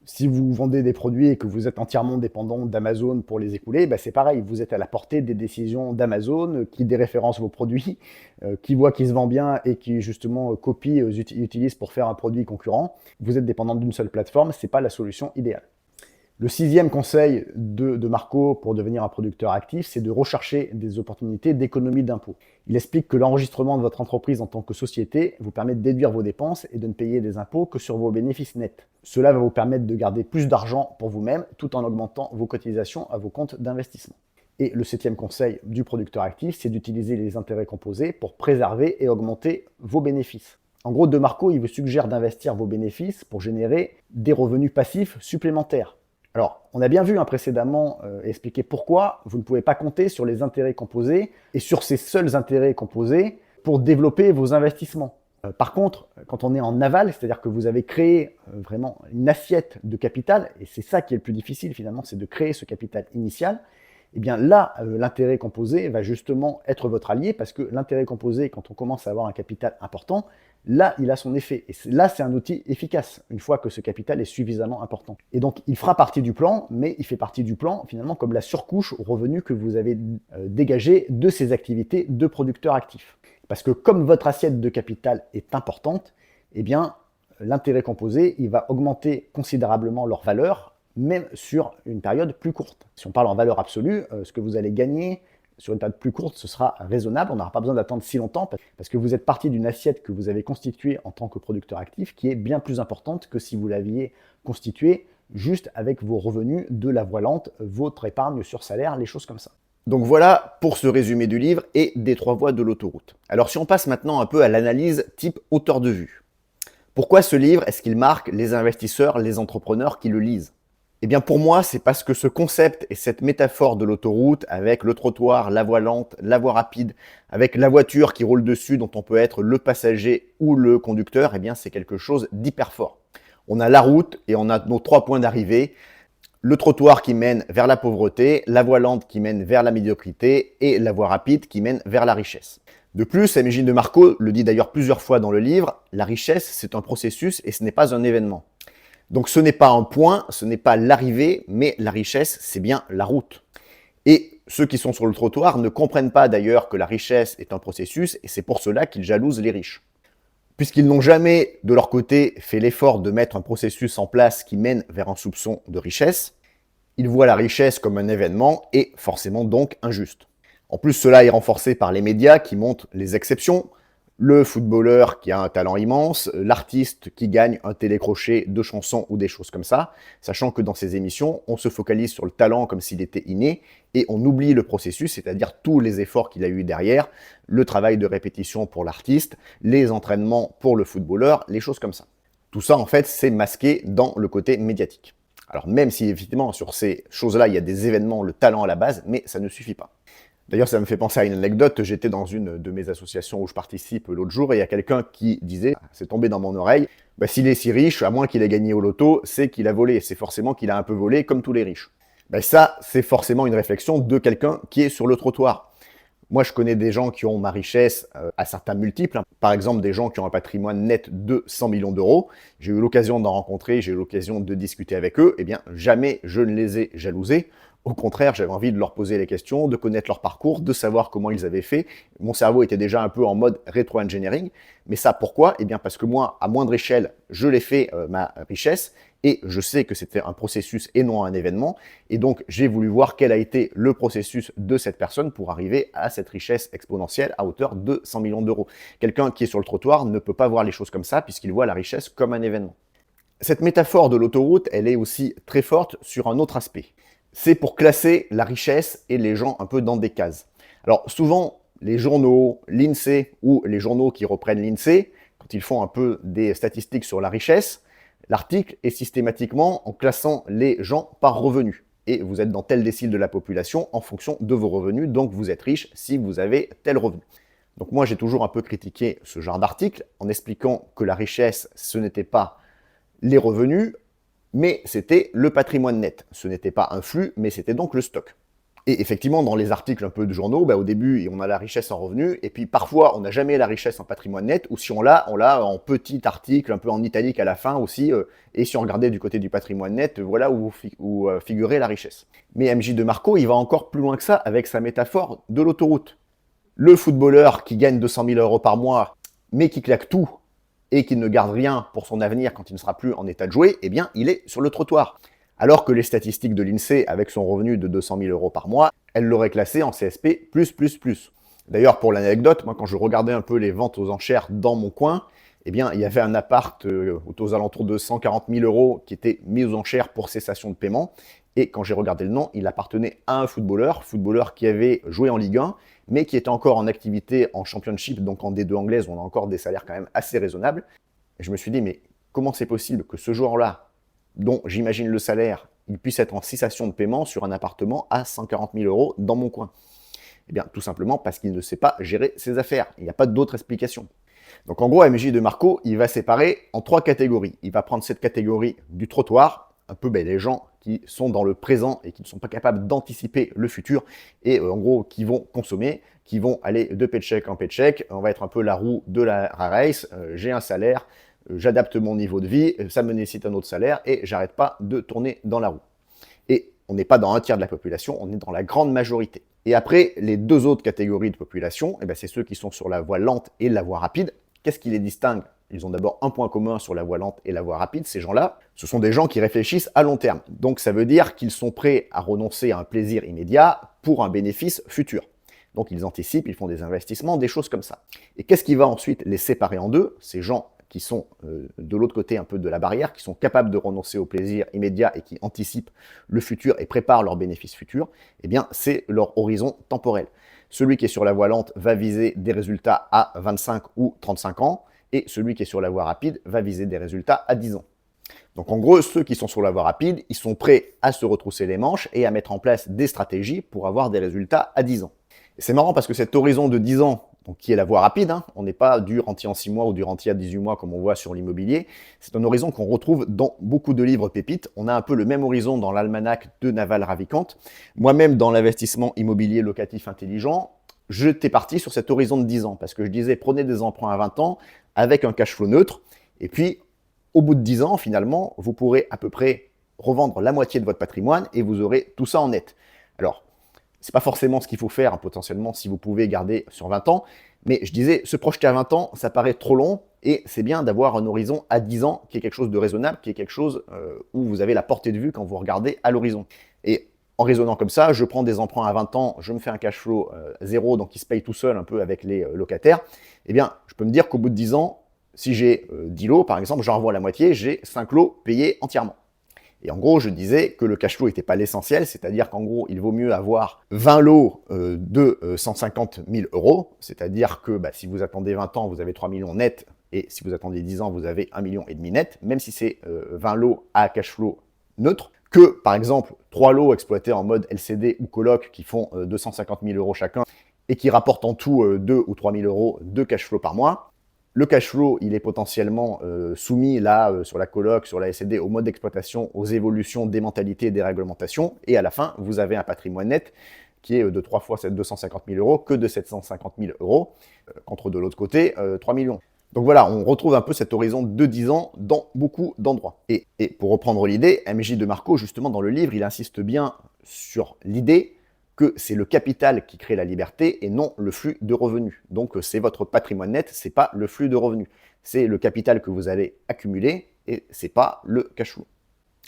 Si vous vendez des produits et que vous êtes entièrement dépendant d'Amazon pour les écouler, c'est pareil, vous êtes à la portée des décisions d'Amazon qui déréférencent vos produits, qui voient qu'ils se vendent bien et qui justement copient, utilisent pour faire un produit concurrent. Vous êtes dépendant d'une seule plateforme, ce n'est pas la solution idéale. Le sixième conseil de Marco pour devenir un producteur actif, c'est de rechercher des opportunités d'économie d'impôts. Il explique que l'enregistrement de votre entreprise en tant que société vous permet de déduire vos dépenses et de ne payer des impôts que sur vos bénéfices nets. Cela va vous permettre de garder plus d'argent pour vous-même tout en augmentant vos cotisations à vos comptes d'investissement. Et le septième conseil du producteur actif, c'est d'utiliser les intérêts composés pour préserver et augmenter vos bénéfices. En gros, de Marco, il vous suggère d'investir vos bénéfices pour générer des revenus passifs supplémentaires. Alors, on a bien vu précédemment expliquer pourquoi vous ne pouvez pas compter sur les intérêts composés et sur ces seuls intérêts composés pour développer vos investissements. Par contre, quand on est en aval, c'est-à-dire que vous avez créé vraiment une assiette de capital, et c'est ça qui est le plus difficile finalement, c'est de créer ce capital initial, et bien là, l'intérêt composé va justement être votre allié parce que l'intérêt composé, quand on commence à avoir un capital important, là, il a son effet. Et là, c'est un outil efficace, une fois que ce capital est suffisamment important. Et donc, il fera partie du plan, mais il fait partie du plan, finalement, comme la surcouche aux revenus que vous avez dégagé de ces activités de producteurs actifs. Parce que comme votre assiette de capital est importante, eh bien, l'intérêt composé, il va augmenter considérablement leur valeur, même sur une période plus courte. Si on parle en valeur absolue, ce que vous allez gagner sur une période plus courte, ce sera raisonnable. On n'aura pas besoin d'attendre si longtemps parce que vous êtes parti d'une assiette que vous avez constituée en tant que producteur actif qui est bien plus importante que si vous l'aviez constituée juste avec vos revenus de la voie lente, votre épargne sur salaire, les choses comme ça. Donc voilà pour ce résumé du livre et des 3 voies de l'autoroute. Alors si on passe maintenant un peu à l'analyse type auteur de vue. Pourquoi ce livre est-ce qu'il marque les investisseurs, les entrepreneurs qui le lisent? Eh bien pour moi, c'est parce que ce concept et cette métaphore de l'autoroute avec le trottoir, la voie lente, la voie rapide, avec la voiture qui roule dessus dont on peut être le passager ou le conducteur, eh bien c'est quelque chose d'hyper fort. On a la route et on a nos 3 points d'arrivée. Le trottoir qui mène vers la pauvreté, la voie lente qui mène vers la médiocrité et la voie rapide qui mène vers la richesse. De plus, Emgine de Marco le dit d'ailleurs plusieurs fois dans le livre, la richesse c'est un processus et ce n'est pas un événement. Donc ce n'est pas un point, ce n'est pas l'arrivée, mais la richesse, c'est bien la route. Et ceux qui sont sur le trottoir ne comprennent pas d'ailleurs que la richesse est un processus, et c'est pour cela qu'ils jalousent les riches. Puisqu'ils n'ont jamais, de leur côté, fait l'effort de mettre un processus en place qui mène vers un soupçon de richesse, ils voient la richesse comme un événement et forcément donc injuste. En plus, cela est renforcé par les médias qui montrent les exceptions, le footballeur qui a un talent immense, l'artiste qui gagne un télécrochet de chansons ou des choses comme ça, sachant que dans ces émissions, on se focalise sur le talent comme s'il était inné et on oublie le processus, c'est-à-dire tous les efforts qu'il a eu derrière, le travail de répétition pour l'artiste, les entraînements pour le footballeur, les choses comme ça. Tout ça, en fait, c'est masqué dans le côté médiatique. Alors même si, évidemment, sur ces choses-là, il y a des événements, le talent à la base, mais ça ne suffit pas. D'ailleurs, ça me fait penser à une anecdote. J'étais dans une de mes associations où je participe l'autre jour et il y a quelqu'un qui disait, c'est tombé dans mon oreille, s'il est si riche, à moins qu'il ait gagné au loto, c'est qu'il a volé. C'est forcément qu'il a un peu volé comme tous les riches. Ça, c'est forcément une réflexion de quelqu'un qui est sur le trottoir. Moi, je connais des gens qui ont ma richesse à certains multiples. Par exemple, des gens qui ont un patrimoine net de 100 millions d'euros. J'ai eu l'occasion d'en rencontrer, j'ai eu l'occasion de discuter avec eux. Eh bien, jamais je ne les ai jalousés. Au contraire, j'avais envie de leur poser les questions, de connaître leur parcours, de savoir comment ils avaient fait. Mon cerveau était déjà un peu en mode rétro-engineering. Mais ça, pourquoi? Eh bien, parce que moi, à moindre échelle, je l'ai fait ma richesse. Et je sais que c'était un processus et non un événement. Et donc, j'ai voulu voir quel a été le processus de cette personne pour arriver à cette richesse exponentielle à hauteur de 100 millions d'euros. Quelqu'un qui est sur le trottoir ne peut pas voir les choses comme ça puisqu'il voit la richesse comme un événement. Cette métaphore de l'autoroute, elle est aussi très forte sur un autre aspect. C'est pour classer la richesse et les gens un peu dans des cases. Alors, souvent, les journaux, l'INSEE ou les journaux qui reprennent l'INSEE, quand ils font un peu des statistiques sur la richesse, l'article est systématiquement en classant les gens par revenu. Et vous êtes dans tel décile de la population en fonction de vos revenus, donc vous êtes riche si vous avez tel revenu. Donc moi, j'ai toujours un peu critiqué ce genre d'article en expliquant que la richesse, ce n'était pas les revenus, mais c'était le patrimoine net. Ce n'était pas un flux, mais c'était donc le stock. Et effectivement, dans les articles un peu de journaux, au début, on a la richesse en revenus, et puis parfois, on n'a jamais la richesse en patrimoine net, ou si on l'a en petit article, un peu en italique à la fin aussi, et si on regardait du côté du patrimoine net, voilà où figurait la richesse. Mais MJ de Marco, il va encore plus loin que ça avec sa métaphore de l'autoroute. Le footballeur qui gagne 200 000 euros par mois, mais qui claque tout, et qui ne garde rien pour son avenir quand il ne sera plus en état de jouer, eh bien, il est sur le trottoir. Alors que les statistiques de l'INSEE, avec son revenu de 200 000 euros par mois, elles l'auraient classé en CSP++. D'ailleurs, pour l'anecdote, moi, quand je regardais un peu les ventes aux enchères dans mon coin, eh bien, il y avait un appart aux alentours de 140 000 euros qui était mis aux enchères pour cessation de paiement. Et quand j'ai regardé le nom, il appartenait à un footballeur qui avait joué en Ligue 1, mais qui était encore en activité en Championship, donc en D2 anglaise, où on a encore des salaires quand même assez raisonnables. Et je me suis dit, mais comment c'est possible que ce joueur-là, dont j'imagine le salaire, il puisse être en cessation de paiement sur un appartement à 140 000 euros dans mon coin? Eh bien, tout simplement parce qu'il ne sait pas gérer ses affaires. Il n'y a pas d'autre explication. Donc en gros, MJ de Marco, il va séparer en 3 catégories. Il va prendre cette catégorie du trottoir, un peu les gens qui sont dans le présent et qui ne sont pas capables d'anticiper le futur, et en gros, qui vont consommer, qui vont aller de paycheck en paycheck. On va être un peu la roue de la race. J'ai un salaire, j'adapte mon niveau de vie, ça me nécessite un autre salaire, et j'arrête pas de tourner dans la roue. Et on n'est pas dans un tiers de la population, on est dans la grande majorité. Et après, les 2 autres catégories de population, c'est ceux qui sont sur la voie lente et la voie rapide. Qu'est-ce qui les distingue Ils ont d'abord un point commun sur la voie lente et la voie rapide, ces gens-là. Ce sont des gens qui réfléchissent à long terme. Donc ça veut dire qu'ils sont prêts à renoncer à un plaisir immédiat pour un bénéfice futur. Donc ils anticipent, ils font des investissements, des choses comme ça. Et qu'est-ce qui va ensuite les séparer en deux? Ces gens qui sont de l'autre côté un peu de la barrière, qui sont capables de renoncer au plaisir immédiat et qui anticipent le futur et préparent leurs bénéfices futurs, eh bien c'est leur horizon temporel. Celui qui est sur la voie lente va viser des résultats à 25 ou 35 ans, et celui qui est sur la voie rapide va viser des résultats à 10 ans. Donc en gros, ceux qui sont sur la voie rapide, ils sont prêts à se retrousser les manches et à mettre en place des stratégies pour avoir des résultats à 10 ans. Et c'est marrant parce que cet horizon de 10 ans, donc qui est la voie rapide, on n'est pas du rentier en 6 mois ou du rentier à 18 mois comme on voit sur l'immobilier, c'est un horizon qu'on retrouve dans beaucoup de livres pépites. On a un peu le même horizon dans l'almanach de Naval Ravikant. Moi-même, dans l'investissement immobilier locatif intelligent, j'étais parti sur cet horizon de 10 ans parce que je disais prenez des emprunts à 20 ans avec un cash flow neutre et puis au bout de 10 ans, finalement, vous pourrez à peu près revendre la moitié de votre patrimoine et vous aurez tout ça en net. Alors, c'est pas forcément ce qu'il faut faire, potentiellement, si vous pouvez garder sur 20 ans. Mais je disais, se projeter à 20 ans, ça paraît trop long. Et c'est bien d'avoir un horizon à 10 ans qui est quelque chose de raisonnable, qui est quelque chose où vous avez la portée de vue quand vous regardez à l'horizon. Et en raisonnant comme ça, je prends des emprunts à 20 ans, je me fais un cash flow zéro, donc il se paye tout seul un peu avec les locataires. Eh bien, je peux me dire qu'au bout de 10 ans, si j'ai 10 lots, par exemple, j'en revois la moitié, j'ai 5 lots payés entièrement. Et en gros, je disais que le cash flow n'était pas l'essentiel, c'est-à-dire qu'en gros, il vaut mieux avoir 20 lots de 150 000 euros, c'est-à-dire que si vous attendez 20 ans, vous avez 3 millions net, et si vous attendez 10 ans, vous avez 1,5 million net, même si c'est 20 lots à cash flow neutre, que par exemple 3 lots exploités en mode LCD ou coloc qui font 250 000 euros chacun, et qui rapportent en tout 2 ou 3 000 euros de cash flow par mois. Le cash flow, il est potentiellement soumis là, sur la coloc, sur la SCD, au mode d'exploitation, aux évolutions des mentalités et des réglementations. Et à la fin, vous avez un patrimoine net qui est de 3 fois 250 000 euros que de 750 000 euros, contre de l'autre côté, 3 millions. Donc voilà, on retrouve un peu cet horizon de 10 ans dans beaucoup d'endroits. Et pour reprendre l'idée, MJ de Marco, justement dans le livre, il insiste bien sur l'idée que c'est le capital qui crée la liberté et non le flux de revenus. Donc c'est votre patrimoine net, c'est pas le flux de revenus. C'est le capital que vous allez accumuler et c'est pas le cash flow.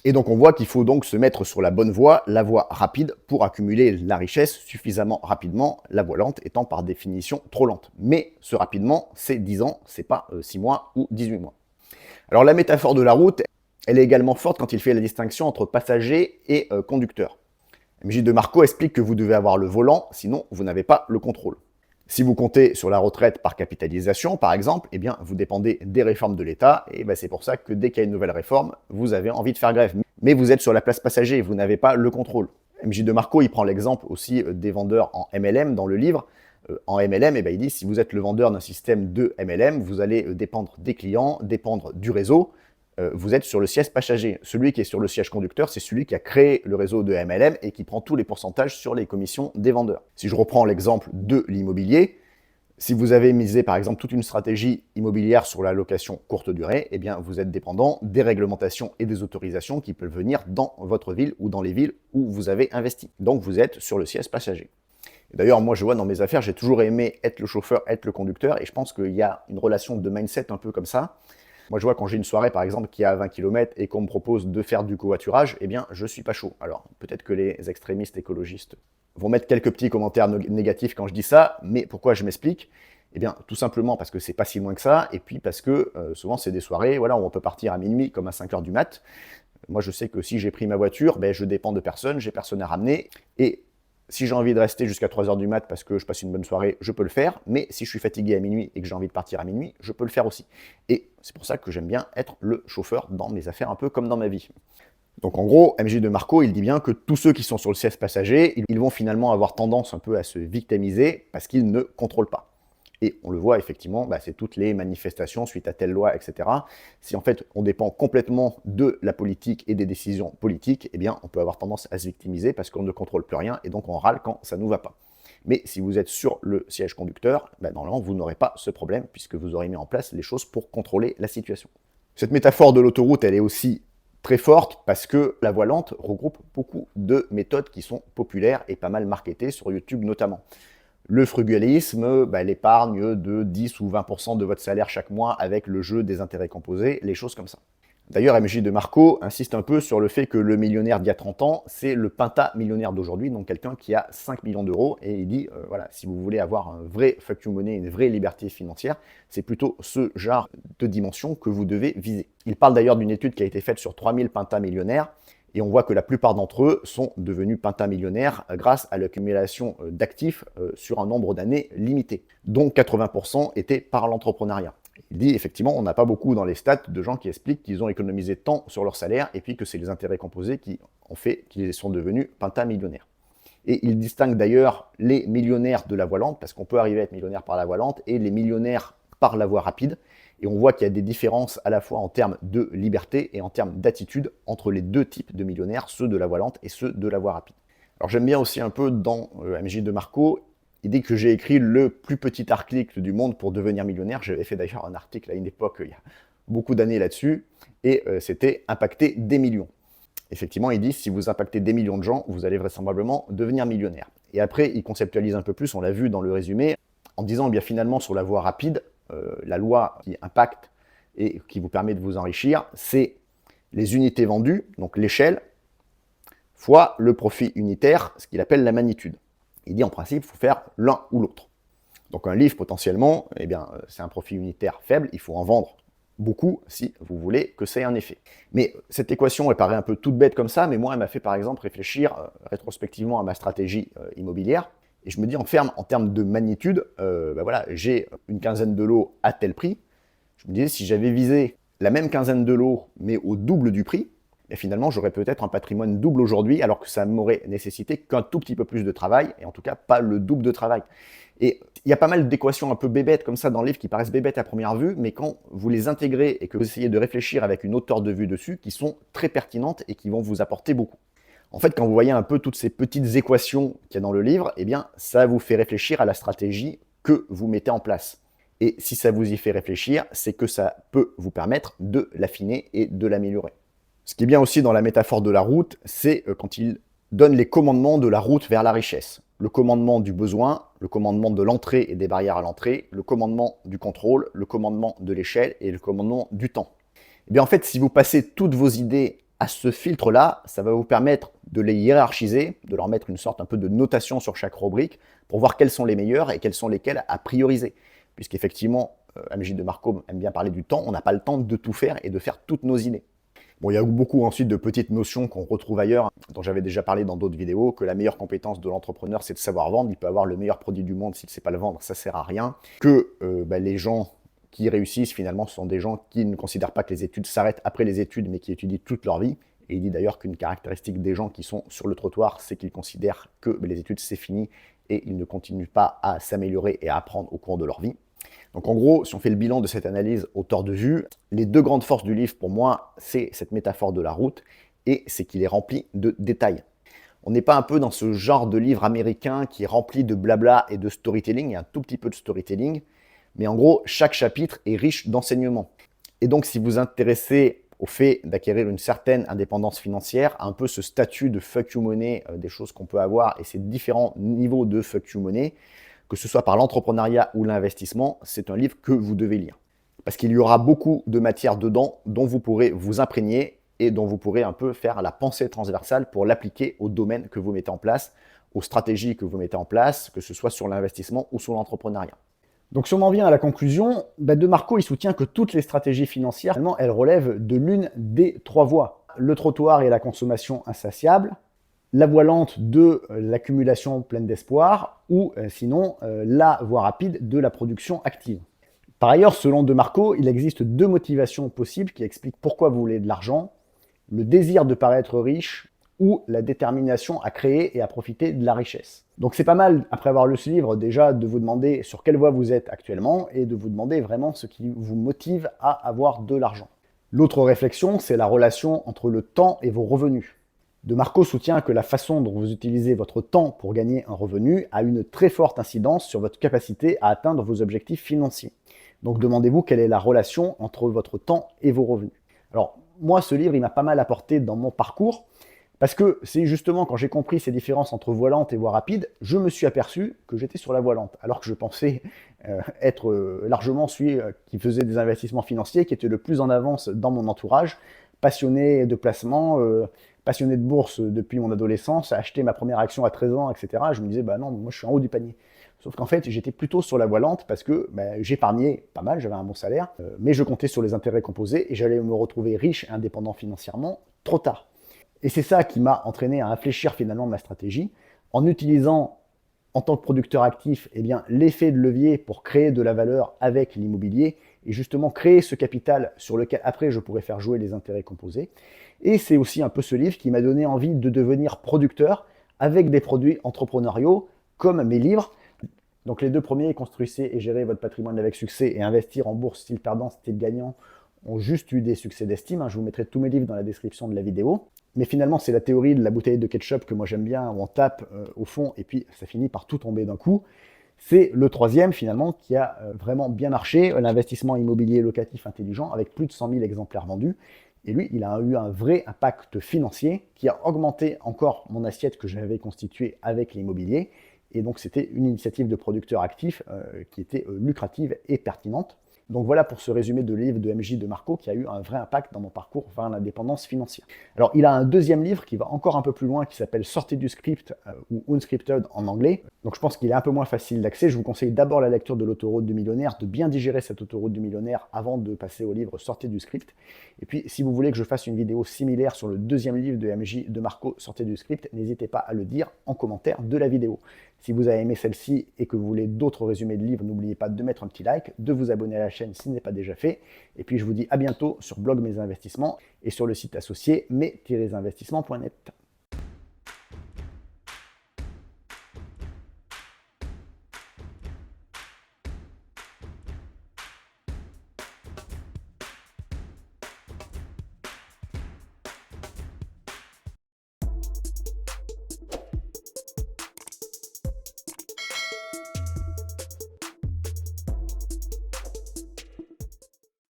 Et donc on voit qu'il faut donc se mettre sur la bonne voie, la voie rapide, pour accumuler la richesse suffisamment rapidement, la voie lente étant par définition trop lente. Mais ce rapidement, c'est 10 ans, c'est pas 6 mois ou 18 mois. Alors la métaphore de la route, elle est également forte quand il fait la distinction entre passager et conducteur. MJ de Marco explique que vous devez avoir le volant, sinon vous n'avez pas le contrôle. Si vous comptez sur la retraite par capitalisation, par exemple, eh bien, vous dépendez des réformes de l'État, et c'est pour ça que dès qu'il y a une nouvelle réforme, vous avez envie de faire grève. Mais vous êtes sur la place passager, vous n'avez pas le contrôle. MJ de Marco, il prend l'exemple aussi des vendeurs en MLM dans le livre. En MLM, il dit, si vous êtes le vendeur d'un système de MLM, vous allez dépendre des clients, dépendre du réseau, vous êtes sur le siège passager. Celui qui est sur le siège conducteur, c'est celui qui a créé le réseau de MLM et qui prend tous les pourcentages sur les commissions des vendeurs. Si je reprends l'exemple de l'immobilier, si vous avez misé par exemple toute une stratégie immobilière sur la location courte durée, eh bien vous êtes dépendant des réglementations et des autorisations qui peuvent venir dans votre ville ou dans les villes où vous avez investi. Donc vous êtes sur le siège passager. D'ailleurs, moi je vois dans mes affaires, j'ai toujours aimé être le chauffeur, être le conducteur, et je pense qu'il y a une relation de mindset un peu comme ça. Moi, je vois quand j'ai une soirée, par exemple, qui est à 20 km et qu'on me propose de faire du covoiturage, eh bien, je suis pas chaud. Alors, peut-être que les extrémistes écologistes vont mettre quelques petits commentaires négatifs quand je dis ça, mais pourquoi je m'explique? Eh bien, tout simplement parce que c'est pas si loin que ça, et puis parce que souvent, c'est des soirées où on peut partir à minuit comme à 5 h du mat. Moi, je sais que si j'ai pris ma voiture, je dépends de personne, j'ai personne à ramener, et si j'ai envie de rester jusqu'à 3 h du mat parce que je passe une bonne soirée, je peux le faire. Mais si je suis fatigué à minuit et que j'ai envie de partir à minuit, je peux le faire aussi. Et c'est pour ça que j'aime bien être le chauffeur dans mes affaires, un peu comme dans ma vie. Donc en gros, MJ de Marco, il dit bien que tous ceux qui sont sur le siège passager, ils vont finalement avoir tendance un peu à se victimiser parce qu'ils ne contrôlent pas. Et on le voit effectivement, c'est toutes les manifestations suite à telle loi, etc. Si en fait on dépend complètement de la politique et des décisions politiques, eh bien on peut avoir tendance à se victimiser parce qu'on ne contrôle plus rien et donc on râle quand ça ne nous va pas. Mais si vous êtes sur le siège conducteur, normalement vous n'aurez pas ce problème puisque vous aurez mis en place les choses pour contrôler la situation. Cette métaphore de l'autoroute, elle est aussi très forte parce que la voie lente regroupe beaucoup de méthodes qui sont populaires et pas mal marketées sur YouTube notamment. le frugalisme, l'épargne de 10 ou 20% de votre salaire chaque mois avec le jeu des intérêts composés, les choses comme ça. D'ailleurs, MJ de Marco insiste un peu sur le fait que le millionnaire d'il y a 30 ans, c'est le pentamillionnaire d'aujourd'hui, donc quelqu'un qui a 5 millions d'euros, et il dit, voilà, si vous voulez avoir un vrai fuck you money, une vraie liberté financière, c'est plutôt ce genre de dimension que vous devez viser. Il parle d'ailleurs d'une étude qui a été faite sur 3000 pentamillionnaires, et on voit que la plupart d'entre eux sont devenus pentamillionnaires grâce à l'accumulation d'actifs sur un nombre d'années limité, dont 80% étaient par l'entrepreneuriat. Il dit effectivement, on n'a pas beaucoup dans les stats de gens qui expliquent qu'ils ont économisé tant sur leur salaire et puis que c'est les intérêts composés qui ont fait qu'ils sont devenus pentamillionnaires. Et il distingue d'ailleurs les millionnaires de la voie lente, parce qu'on peut arriver à être millionnaire par la voie lente, et les millionnaires par la voie rapide. Et on voit qu'il y a des différences à la fois en termes de liberté et en termes d'attitude entre les deux types de millionnaires, ceux de la voie lente et ceux de la voie rapide. Alors j'aime bien aussi un peu dans MJ de Marco, il dit que j'ai écrit le plus petit article du monde pour devenir millionnaire. J'avais fait d'ailleurs un article à une époque, il y a beaucoup d'années là-dessus, et c'était impacter des millions. Effectivement, il dit, si vous impactez des millions de gens, vous allez vraisemblablement devenir millionnaire. Et après, il conceptualise un peu plus, on l'a vu dans le résumé, en disant, eh bien finalement, sur la voie rapide, la loi qui impacte et qui vous permet de vous enrichir, c'est les unités vendues, donc l'échelle, fois le profit unitaire, ce qu'il appelle la magnitude. Il dit en principe, il faut faire l'un ou l'autre. Donc un livre, potentiellement, eh bien, c'est un profit unitaire faible, il faut en vendre beaucoup si vous voulez que ça ait un effet. Mais cette équation, elle paraît un peu toute bête comme ça, mais moi, elle m'a fait par exemple réfléchir rétrospectivement à ma stratégie immobilière. Et je me dis, en termes de magnitude, voilà, j'ai une quinzaine de lots à tel prix. Je me disais, si j'avais visé la même quinzaine de lots, mais au double du prix, et finalement, j'aurais peut-être un patrimoine double aujourd'hui, alors que ça m'aurait nécessité qu'un tout petit peu plus de travail, et en tout cas pas le double de travail. Et il y a pas mal d'équations un peu bébêtes comme ça dans le livre qui paraissent bébêtes à première vue, mais quand vous les intégrez et que vous essayez de réfléchir avec une hauteur de vue dessus, qui sont très pertinentes et qui vont vous apporter beaucoup. En fait, quand vous voyez un peu toutes ces petites équations qu'il y a dans le livre, eh bien, ça vous fait réfléchir à la stratégie que vous mettez en place. Et si ça vous y fait réfléchir, c'est que ça peut vous permettre de l'affiner et de l'améliorer. Ce qui est bien aussi dans la métaphore de la route, c'est quand il donne les commandements de la route vers la richesse. Le commandement du besoin, le commandement de l'entrée et des barrières à l'entrée, le commandement du contrôle, le commandement de l'échelle et le commandement du temps. Et bien en fait, si vous passez toutes vos idées à ce filtre-là, ça va vous permettre de les hiérarchiser, de leur mettre une sorte un peu de notation sur chaque rubrique pour voir quelles sont les meilleures et quelles sont lesquelles à prioriser. Puisqu'effectivement, MJ de Marco aime bien parler du temps, on n'a pas le temps de tout faire et de faire toutes nos idées. Bon, il y a beaucoup ensuite de petites notions qu'on retrouve ailleurs, dont j'avais déjà parlé dans d'autres vidéos, que la meilleure compétence de l'entrepreneur, c'est de savoir vendre. Il peut avoir le meilleur produit du monde, s'il ne sait pas le vendre, ça ne sert à rien. Que les gens qui réussissent, finalement, ce sont des gens qui ne considèrent pas que les études s'arrêtent après les études, mais qui étudient toute leur vie. Et il dit d'ailleurs qu'une caractéristique des gens qui sont sur le trottoir, c'est qu'ils considèrent que les études, c'est fini, et ils ne continuent pas à s'améliorer et à apprendre au cours de leur vie. Donc en gros, si on fait le bilan de cette analyse hauteur de vue, les deux grandes forces du livre pour moi, c'est cette métaphore de la route et c'est qu'il est rempli de détails. On n'est pas un peu dans ce genre de livre américain qui est rempli de blabla et de storytelling, il y a un tout petit peu de storytelling, mais en gros, chaque chapitre est riche d'enseignements. Et donc si vous vous intéressez au fait d'acquérir une certaine indépendance financière, un peu ce statut de fuck you money, des choses qu'on peut avoir et ces différents niveaux de fuck you money, que ce soit par l'entrepreneuriat ou l'investissement, c'est un livre que vous devez lire. Parce qu'il y aura beaucoup de matière dedans dont vous pourrez vous imprégner et dont vous pourrez un peu faire la pensée transversale pour l'appliquer au domaine que vous mettez en place, aux stratégies que vous mettez en place, que ce soit sur l'investissement ou sur l'entrepreneuriat. Donc si on en vient à la conclusion, De Marco il soutient que toutes les stratégies financières, elles relèvent de l'une des trois voies. Le trottoir et la consommation insatiable, la voie lente de l'accumulation pleine d'espoir ou sinon la voie rapide de la production active. Par ailleurs, selon De Marco, il existe deux motivations possibles qui expliquent pourquoi vous voulez de l'argent, le désir de paraître riche ou la détermination à créer et à profiter de la richesse. Donc c'est pas mal, après avoir lu ce livre, déjà de vous demander sur quelle voie vous êtes actuellement et de vous demander vraiment ce qui vous motive à avoir de l'argent. L'autre réflexion, c'est la relation entre le temps et vos revenus. De Marco soutient que la façon dont vous utilisez votre temps pour gagner un revenu a une très forte incidence sur votre capacité à atteindre vos objectifs financiers. Donc demandez-vous quelle est la relation entre votre temps et vos revenus. Alors moi, ce livre, il m'a pas mal apporté dans mon parcours, Parce que c'est justement quand j'ai compris ces différences entre voie lente et voie rapide, je me suis aperçu que j'étais sur la voie lente, alors que je pensais être largement celui qui faisait des investissements financiers, qui était le plus en avance dans mon entourage, passionné de placement, passionné de bourse depuis mon adolescence, acheté ma première action à 13 ans, etc. Je me disais, bah non, moi je suis en haut du panier. Sauf qu'en fait, j'étais plutôt sur la voie lente parce que j'épargnais pas mal, j'avais un bon salaire, mais je comptais sur les intérêts composés et j'allais me retrouver riche et indépendant financièrement trop tard. Et c'est ça qui m'a entraîné à infléchir finalement ma stratégie en utilisant en tant que producteur actif eh bien, l'effet de levier pour créer de la valeur avec l'immobilier et justement créer ce capital sur lequel après je pourrais faire jouer les intérêts composés. Et c'est aussi un peu ce livre qui m'a donné envie de devenir producteur avec des produits entrepreneuriaux comme mes livres. Donc les deux premiers, construisez et gérez votre patrimoine avec succès et investir en bourse style perdant, style gagnant, ont juste eu des succès d'estime. Je vous mettrai tous mes livres dans la description de la vidéo. Mais finalement, c'est la théorie de la bouteille de ketchup que moi j'aime bien, où on tape au fond et puis ça finit par tout tomber d'un coup. C'est le troisième finalement qui a vraiment bien marché, l'investissement immobilier locatif intelligent avec plus de 100 000 exemplaires vendus. Et lui, il a eu un vrai impact financier qui a augmenté encore mon assiette que j'avais constituée avec l'immobilier. Et donc c'était une initiative de producteur actif qui était lucrative et pertinente. Donc voilà pour ce résumé de livre de MJ de Marco qui a eu un vrai impact dans mon parcours vers l'indépendance financière. Alors il a un deuxième livre qui va encore un peu plus loin qui s'appelle Sortez du script ou Unscripted en anglais. Donc je pense qu'il est un peu moins facile d'accès. Je vous conseille d'abord la lecture de l'autoroute du millionnaire, de bien digérer cette autoroute du millionnaire avant de passer au livre Sortez du script. Et puis si vous voulez que je fasse une vidéo similaire sur le deuxième livre de MJ de Marco, Sortez du script, n'hésitez pas à le dire en commentaire de la vidéo. Si vous avez aimé celle-ci et que vous voulez d'autres résumés de livres, n'oubliez pas de mettre un petit like, de vous abonner à la chaîne si ce n'est pas déjà fait. Et puis je vous dis à bientôt sur Blog Mes Investissements et sur le site associé mes-investissements.net.